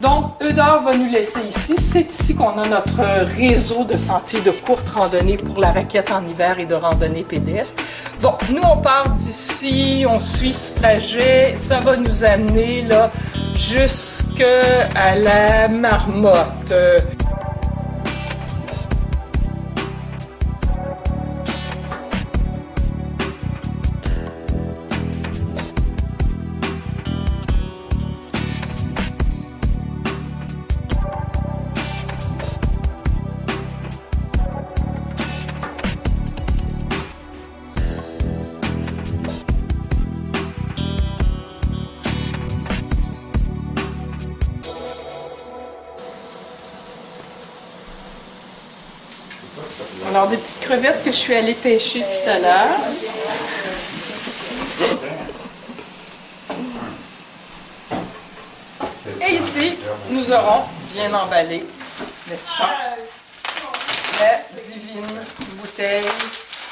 Donc, Eudore va nous laisser ici. C'est ici qu'on a notre réseau de sentiers de courte randonnée pour la raquette en hiver et de randonnée pédestre. Bon, nous, on part d'ici, on suit ce trajet. Ça va nous amener là jusqu'à la Marmotte. Alors, des petites crevettes que je suis allée pêcher tout à l'heure. Et ici, nous aurons, bien emballé, n'est-ce pas, la divine bouteille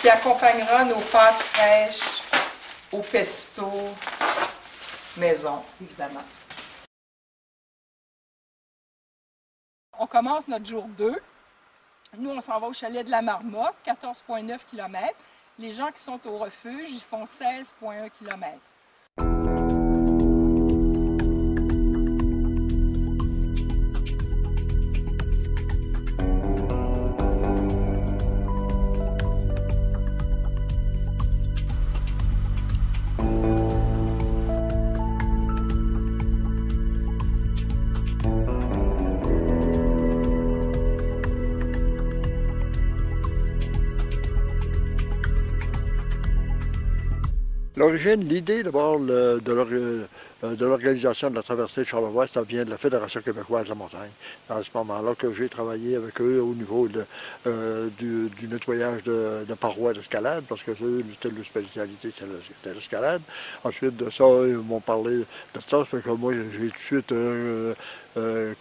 qui accompagnera nos pâtes fraîches au pesto maison, évidemment. On commence notre jour 2. Nous, on s'en va au chalet de la Marmotte, 14,9 km. Les gens qui sont au refuge, ils font 16,1 km. L'origine, l'idée d'abord de l'organisation de la traversée de Charlevoix, ça vient de la Fédération québécoise de la montagne. À ce moment-là que j'ai travaillé avec eux au niveau du nettoyage de parois d'escalade, parce que c'était leur spécialité, c'était l'escalade. Ensuite de ça, ils m'ont parlé de ça, ça fait que moi j'ai tout de suite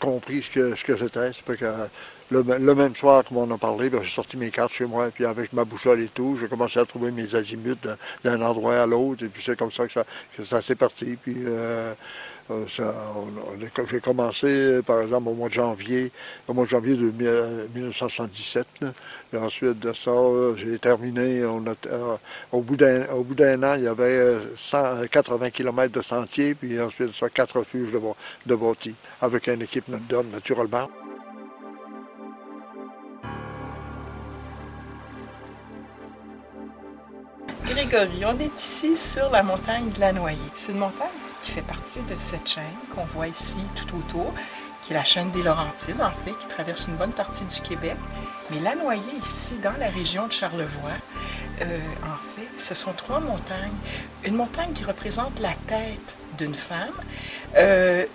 compris ce que c'était. Ça fait que le même soir qu'on m'en a parlé, j'ai sorti mes cartes chez moi, puis avec ma boussole et tout, j'ai commencé à trouver mes azimuts d'un endroit à l'autre, et puis c'est comme ça que ça s'est parti. Puis j'ai commencé, par exemple, au mois de janvier de 1977. Là. Et ensuite de ça, j'ai terminé, au bout d'un an, il y avait 180 km de sentiers, puis ensuite de ça, 4 refuges de bâtis, avec une équipe d'hommes, naturellement. Grégory, on est ici sur la montagne de la Noyée. C'est une montagne qui fait partie de cette chaîne qu'on voit ici tout autour, qui est la chaîne des Laurentides, en fait, qui traverse une bonne partie du Québec. Mais la Noyée, ici, dans la région de Charlevoix, en fait, ce sont 3 montagnes. Une montagne qui représente la tête d'une femme,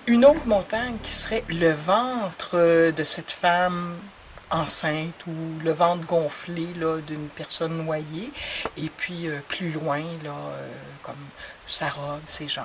une autre montagne qui serait le ventre de cette femme enceinte ou le ventre gonflé d'une personne noyée, et puis plus loin, comme sa robe, ses jambes.